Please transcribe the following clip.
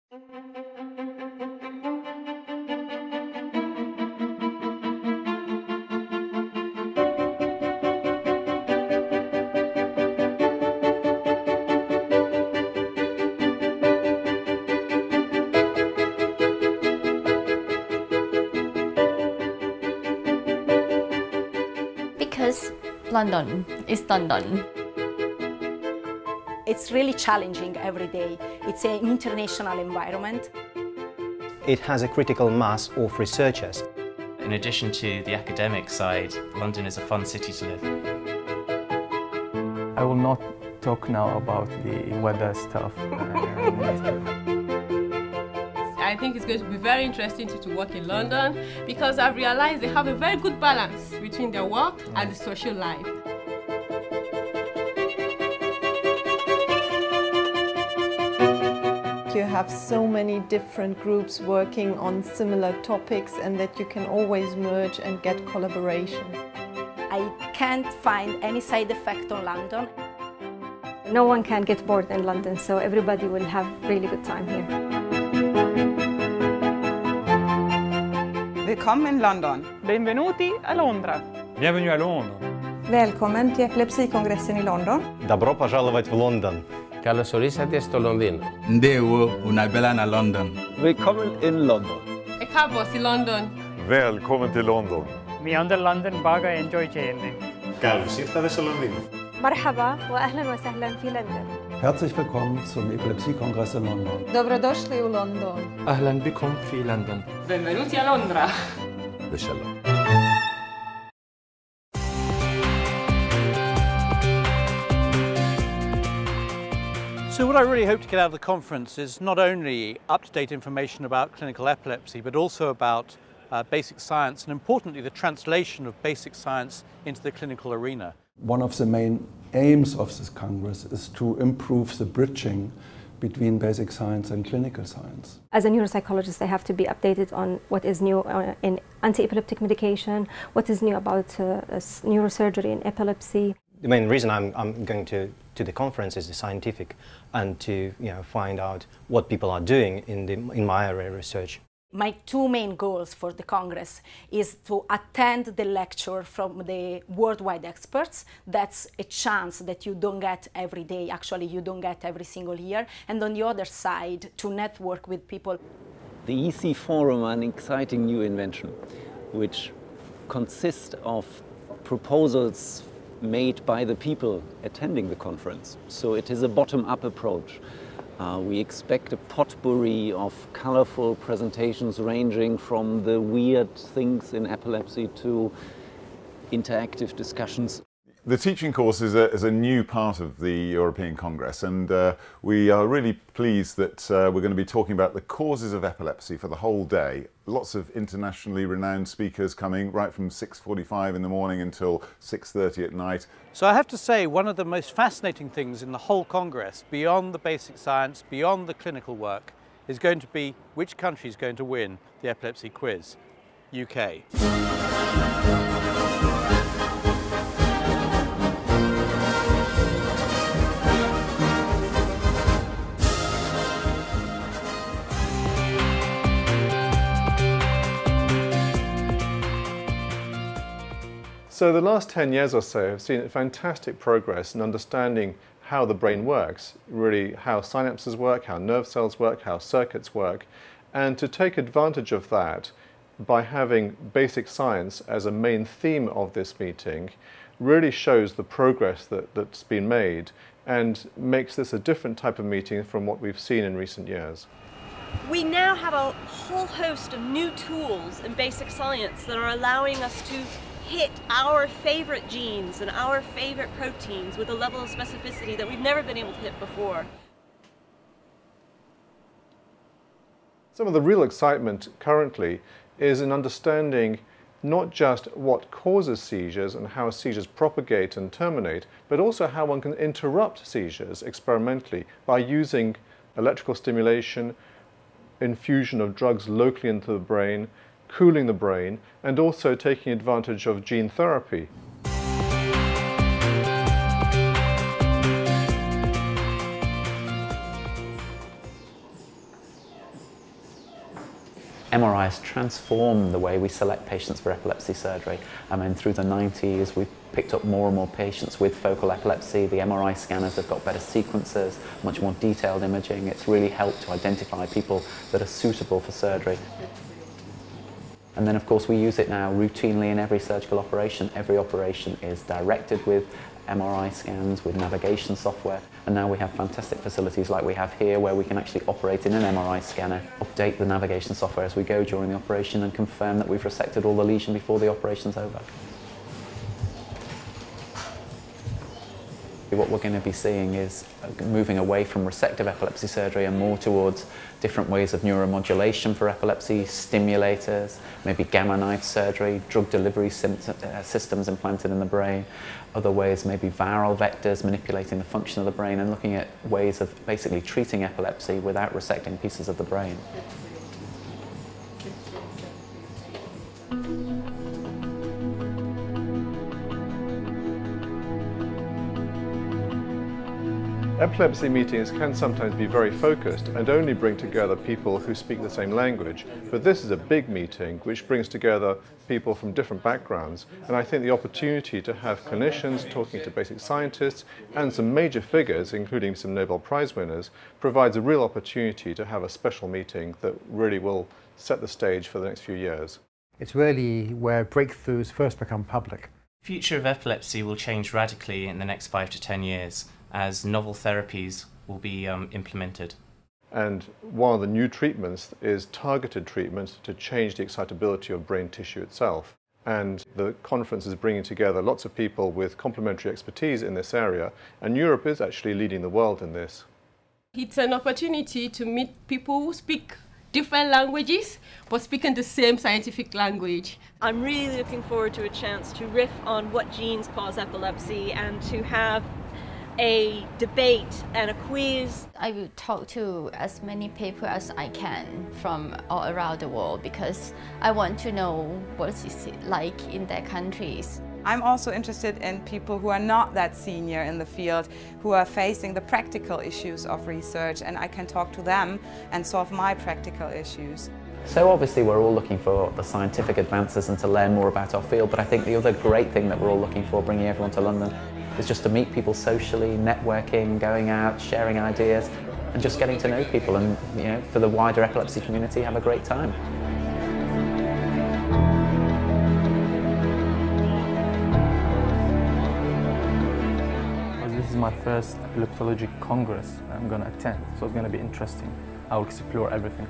Because London is London. It's really challenging every day. It's an international environment. It has a critical mass of researchers. In addition to the academic side, London is a fun city to live. I will not talk now about the weather stuff. I think it's going to be very interesting to work in London because I've realized they have a very good balance between their work and the social life. You have so many different groups working on similar topics and that you can always merge and get collaboration. I can't find any side effect on London. No one can get bored in London, so everybody will have really good time here. Willkommen in London. Benvenuti a Londra. Bienvenue à Londres. Välkommen till Epilepsykongressen i London. Добро пожаловать в Лондон. Καλώς ορίσατε στο Λονδίνο. Ndewo unabelana London. Willkommen in London. Ekabos in London. Välkommen till London. Meander London baga enjoy చేయండి. Καλώς ήρθατε στο Λονδίνο. مرحبا وأهلا وسهلا في لندن. Herzlich willkommen zum Epilepsiekongress in London. Dobrodošli u London. أهلا بكم في لندن. Benvenuti a Londra. Beshalom. So what I really hope to get out of the conference is not only up-to-date information about clinical epilepsy, but also about basic science, and importantly the translation of basic science into the clinical arena. One of the main aims of this Congress is to improve the bridging between basic science and clinical science. As a neuropsychologist, I have to be updated on what is new in anti-epileptic medication, what is new about neurosurgery in epilepsy. The main reason I'm going to the conference is the scientific, and to find out what people are doing in my area of research. My two main goals for the Congress is to attend the lecture from the worldwide experts. That's a chance that you don't get every day, actually you don't get every single year. And on the other side, to network with people. The EC Forum, an exciting new invention, which consists of proposals made by the people attending the conference. So it is a bottom-up approach. We expect a potpourri of colorful presentations ranging from the weird things in epilepsy to interactive discussions. The teaching course is a new part of the European Congress, and we are really pleased that we're going to be talking about the causes of epilepsy for the whole day. Lots of internationally renowned speakers coming right from 6:45 in the morning until 6:30 at night. So I have to say, one of the most fascinating things in the whole Congress, beyond the basic science, beyond the clinical work, is going to be which country is going to win the epilepsy quiz. UK. So the last 10 years or so have seen fantastic progress in understanding how the brain works, really how synapses work, how nerve cells work, how circuits work, and to take advantage of that by having basic science as a main theme of this meeting really shows the progress that's been made and makes this a different type of meeting from what we've seen in recent years. We now have a whole host of new tools in basic science that are allowing us to hit our favorite genes and our favorite proteins with a level of specificity that we've never been able to hit before. Some of the real excitement currently is in understanding not just what causes seizures and how seizures propagate and terminate, but also how one can interrupt seizures experimentally by using electrical stimulation, infusion of drugs locally into the brain, cooling the brain, and also taking advantage of gene therapy. MRI has transformed the way we select patients for epilepsy surgery. I mean, through the 90s, we've picked up more and more patients with focal epilepsy. The MRI scanners have got better sequencers, much more detailed imaging. It's really helped to identify people that are suitable for surgery. And then, of course, we use it now routinely in every surgical operation. Every operation is directed with MRI scans, with navigation software. And now we have fantastic facilities like we have here, where we can actually operate in an MRI scanner, update the navigation software as we go during the operation, and confirm that we've resected all the lesion before the operation's over. What we're going to be seeing is moving away from resective epilepsy surgery and more towards different ways of neuromodulation for epilepsy, stimulators, maybe gamma knife surgery, drug delivery systems implanted in the brain, other ways maybe viral vectors manipulating the function of the brain, and looking at ways of basically treating epilepsy without resecting pieces of the brain. Epilepsy meetings can sometimes be very focused and only bring together people who speak the same language, but this is a big meeting which brings together people from different backgrounds, and I think the opportunity to have clinicians talking to basic scientists and some major figures, including some Nobel Prize winners, provides a real opportunity to have a special meeting that really will set the stage for the next few years. It's really where breakthroughs first become public. The future of epilepsy will change radically in the next 5 to 10 years as novel therapies will be implemented. And one of the new treatments is targeted treatments to change the excitability of brain tissue itself. And the conference is bringing together lots of people with complementary expertise in this area, and Europe is actually leading the world in this. It's an opportunity to meet people who speak different languages, but speaking the same scientific language. I'm really looking forward to a chance to riff on what genes cause epilepsy and to have a debate and a quiz. I will talk to as many people as I can from all around the world because I want to know what it's like in their countries. I'm also interested in people who are not that senior in the field, who are facing the practical issues of research, and I can talk to them and solve my practical issues. So obviously we're all looking for the scientific advances and to learn more about our field, but I think the other great thing that we're all looking for, bringing everyone to London, is just to meet people socially, networking, going out, sharing ideas, and just getting to know people and, you know, for the wider epilepsy community, have a great time. This is my first Epileptology Congress I'm going to attend, so it's going to be interesting. I'll explore everything.